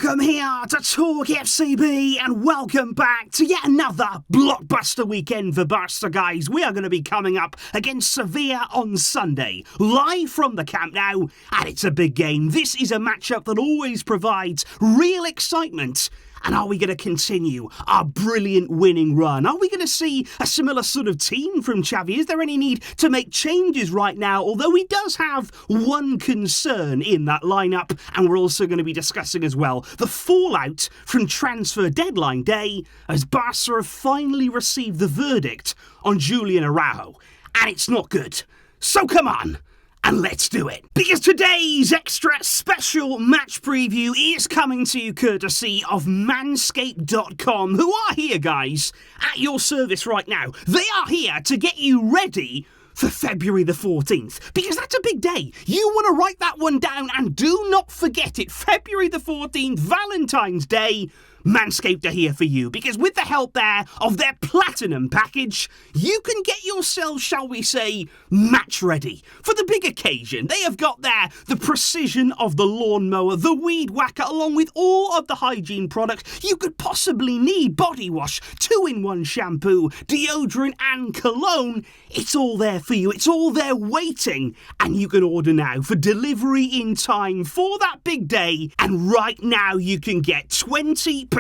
Welcome here to TalkFCB and welcome back to yet another blockbuster weekend for Barça, guys. We are going to be coming up against Sevilla on Sunday, live from the Camp Nou, and it's a big game. This is a matchup that always provides real excitement. And are we going to continue our brilliant winning run? Are we going to see a similar sort of team from Xavi? Is there any need to make changes right now? Although he does have one concern in that lineup, and we're also going to be discussing as well the fallout from transfer deadline day as Barca have finally received the verdict on Julian Araujo. And it's not good. So come on. And let's do it. Because today's extra special match preview is coming to you courtesy of Manscaped.com, who are here, guys, at your service right now. They are here to get you ready for February the 14th, because that's a big day. You want to write that one down and do not forget it. February the 14th, Valentine's Day. Manscaped are here for you, because with the help there of their platinum package, you can get yourself, shall we say, match ready for the big occasion. They have got there the precision of the lawnmower, the weed whacker, along with all of the hygiene products you could possibly need. Body wash, 2-in-1 shampoo, deodorant and cologne. It's all there for you. It's all there waiting, and you can order now for delivery in time for that big day. And right now you can get 20%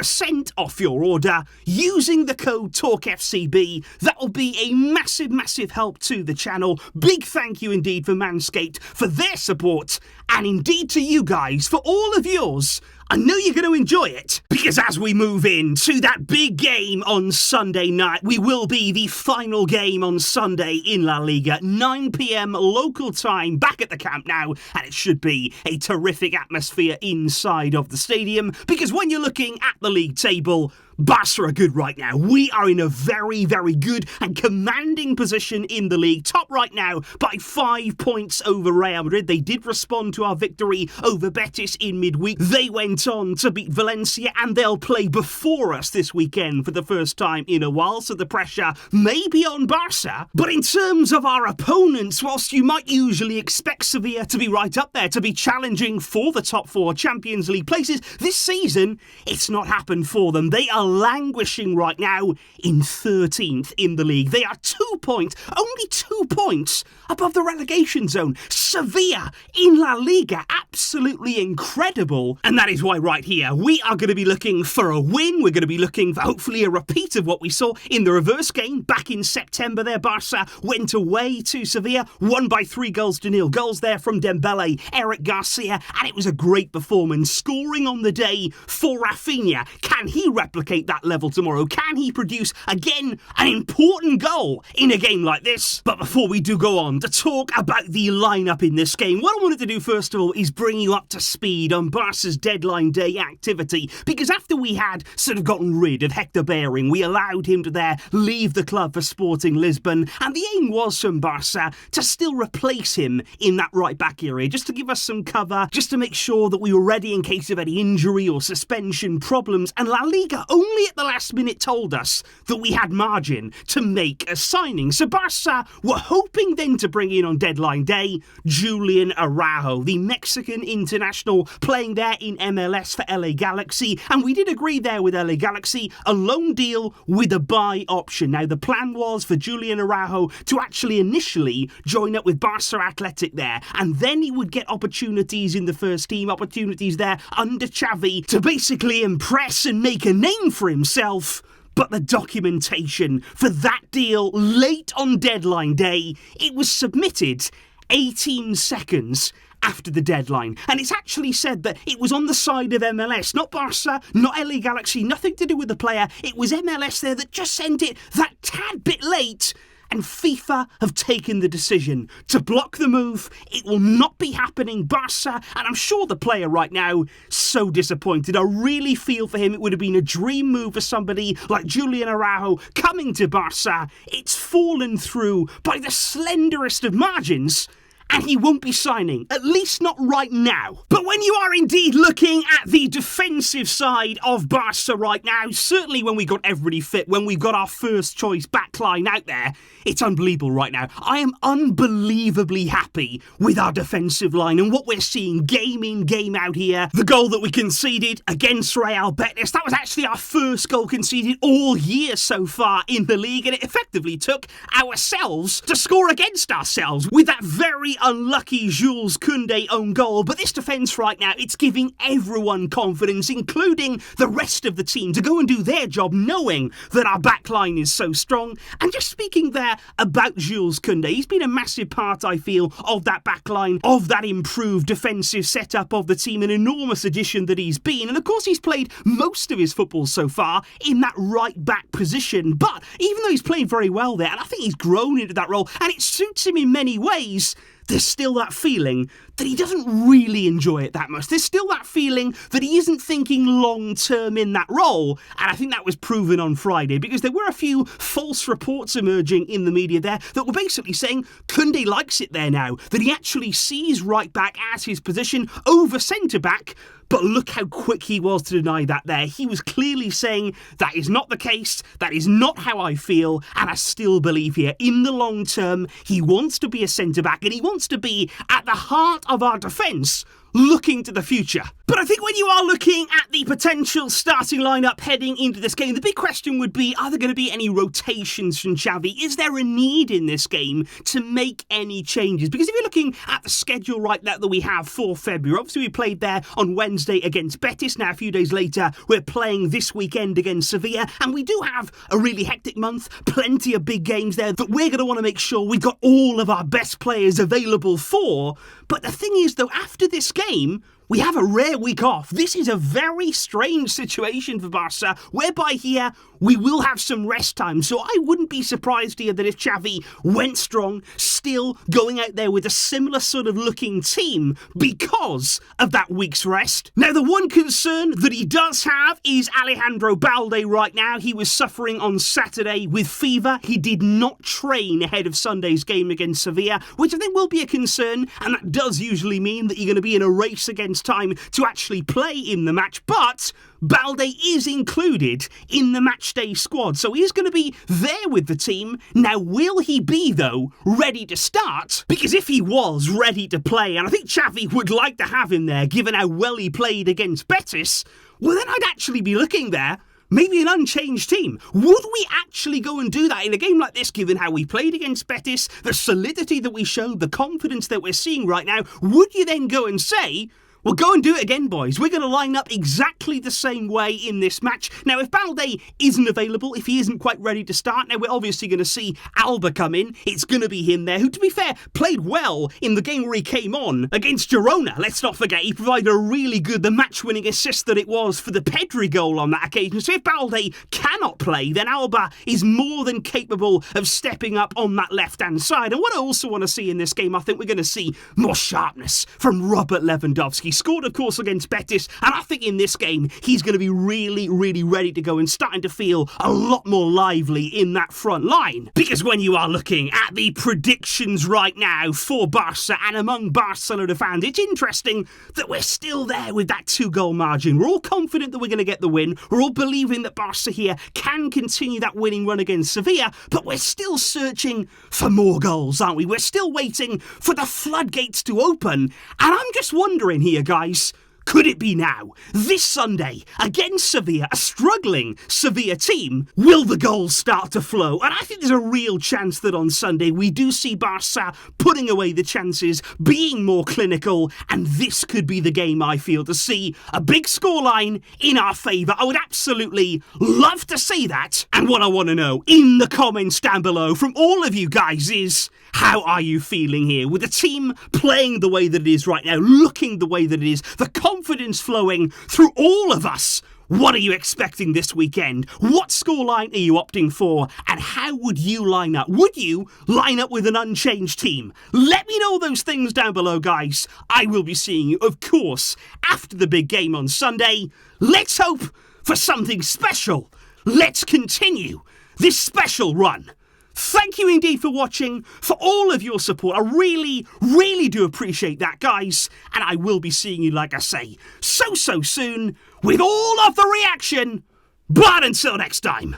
off your order using the code TalkFCB. That will be a massive help to the channel. Big thank you indeed for Manscaped for their support, and indeed to you guys for all of yours. I know you're going to enjoy it, because as we move into that big game on Sunday night, we will be the final game on Sunday in La Liga, 9 p.m. local time, back at the Camp Nou, and it should be a terrific atmosphere inside of the stadium, because when you're looking at the league table, Barca are good right now. We are in a very good and commanding position in the league. Top right now by 5 points over Real Madrid. They did respond to our victory over Betis in midweek. They went on to beat Valencia, and they'll play before us this weekend for the first time in a while, so the pressure may be on Barca. But in terms of our opponents, whilst you might usually expect Sevilla to be right up there, to be challenging for the top 4 Champions League places, this season, it's not happened for them. They are languishing right now in 13th in the league. They are 2 points, only 2 points above the relegation zone. Sevilla in La Liga, absolutely incredible. And that is why right here, we are going to be looking for a win. We're going to be looking for hopefully a repeat of what we saw in the reverse game back in September there. Barca went away to Sevilla, won by 3-0. Goals there from Dembele, Eric Garcia, and it was a great performance. Scoring on the day for Raphinha. Can he replicate that level tomorrow? Can he produce again an important goal in a game like this? But before we do go on to talk about the lineup in this game, what I wanted to do first of all is bring you up to speed on Barca's deadline day activity, because after we had sort of gotten rid of Hector Bellerin, we allowed him to there leave the club for Sporting Lisbon, and the aim was from Barca to still replace him in that right back area, just to give us some cover, just to make sure that we were ready in case of any injury or suspension problems. And La Liga only at the last minute told us that we had margin to make a signing. So Barca were hoping then to bring in on deadline day Julian Araujo, the Mexican international playing there in MLS for LA Galaxy. And we did agree there with LA Galaxy, a loan deal with a buy option. Now the plan was for Julian Araujo to actually initially join up with Barca Athletic there, and then he would get opportunities in the first team, opportunities there under Xavi to basically impress and make a name for himself. But the documentation for that deal late on deadline day, it was submitted 18 seconds after the deadline. And it's actually said that it was on the side of MLS, not Barca, not LA Galaxy, nothing to do with the player. It was MLS there that just sent it that tad bit late. And FIFA have taken the decision to block the move. It will not be happening. Barca, and I'm sure the player right now, so disappointed. I really feel for him. It would have been a dream move for somebody like Julian Araujo coming to Barca. It's fallen through by the slenderest of margins. and he won't be signing, at least not right now. But when you are indeed looking at the defensive side of Barca right now, certainly when we got everybody fit, when we've got our first choice backline out there, it's unbelievable right now. I am unbelievably happy with our defensive line and what we're seeing game in, game out here. The goal that we conceded against Real Betis, that was actually our first goal conceded all year so far in the league, and it effectively took ourselves to score against ourselves with that very unlucky Jules Koundé own goal. But this defence right now, it's giving everyone confidence, including the rest of the team, to go and do their job knowing that our backline is so strong. And just speaking there about Jules Koundé, he's been a massive part, I feel, of that backline, of that improved defensive setup of the team, an enormous addition that he's been. And of course he's played most of his football so far in that right back position, but even though he's played very well there, and I think he's grown into that role and it suits him in many ways, there's still that feeling that he doesn't really enjoy it that much. There's still that feeling that he isn't thinking long-term in that role, and I think that was proven on Friday, because there were a few false reports emerging in the media there that were basically saying Koundé likes it there now, that he actually sees right back as his position over centre-back. But look how quick he was to deny that there. He was clearly saying that is not the case, that is not how I feel, and I still believe here, in the long term, he wants to be a centre-back and he wants to be at the heart of our defence, looking to the future. But I think when you are looking at the potential starting lineup heading into this game, the big question would be, are there going to be any rotations from Xavi? Is there a need in this game to make any changes? Because if you're looking at the schedule right now that we have for February, obviously we played there on Wednesday against Betis. Now a few days later, we're playing this weekend against Sevilla, and we do have a really hectic month, plenty of big games there that we're going to want to make sure we've got all of our best players available for. But the thing is, though, after this game, we have a rare week off. This is a very strange situation for Barca, whereby here we will have some rest time. So I wouldn't be surprised here that if Xavi went strong, still going out there with a similar sort of looking team because of that week's rest. Now, the one concern that he does have is Alejandro Balde right now. He was suffering on Saturday with fever. He did not train ahead of Sunday's game against Sevilla, which I think will be a concern, and that does usually mean that you're going to be in a race against time to actually play in the match. But Balde is included in the matchday squad, so he's going to be there with the team. Now, will he be, though, ready to start? Because if he was ready to play, and I think Xavi would like to have him there, given how well he played against Betis, well, then I'd actually be looking there, maybe an unchanged team. Would we actually go and do that in a game like this, given how we played against Betis, the solidity that we showed, the confidence that we're seeing right now? Would you then go and say, well, go and do it again, boys. We're going to line up exactly the same way in this match. Now, if Balde isn't available, if he isn't quite ready to start, now we're obviously going to see Alba come in. It's going to be him there, who, to be fair, played well in the game where he came on against Girona. Let's not forget, he provided a really good, the match-winning assist that it was for the Pedri goal on that occasion. So if Balde cannot play, then Alba is more than capable of stepping up on that left-hand side. And what I also want to see in this game, I think we're going to see more sharpness from Robert Lewandowski. Scored, of course, against Betis, and I think in this game he's going to be really, really ready to go and starting to feel a lot more lively in that front line. Because when you are looking at the predictions right now for Barca and among Barcelona fans, it's interesting that we're still there with that 2-goal margin. We're all confident that we're going to get the win. We're all believing that Barca here can continue that winning run against Sevilla, but we're still searching for more goals, aren't we? We're still waiting for the floodgates to open, and I'm just wondering here, guys, could it be now, this Sunday, against Sevilla, a struggling Sevilla team? Will the goals start to flow? And I think there's a real chance that on Sunday we do see Barca putting away the chances, being more clinical, and this could be the game, I feel, to see a big scoreline in our favour. I would absolutely love to see that. And what I want to know in the comments down below from all of you guys is, how are you feeling here with the team playing the way that it is right now, looking the way that it is, the confidence flowing through all of us? What are you expecting this weekend? What scoreline are you opting for? And how would you line up? Would you line up with an unchanged team? Let me know those things down below, guys. I will be seeing you, of course, after the big game on Sunday. Let's hope for something special. Let's continue this special run thank you indeed for watching, for all of your support. I really, really do appreciate that, guys. And I will be seeing you, like I say, so soon with all of the reaction. But until next time,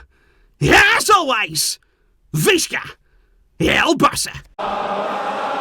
as always, Visca El Barça.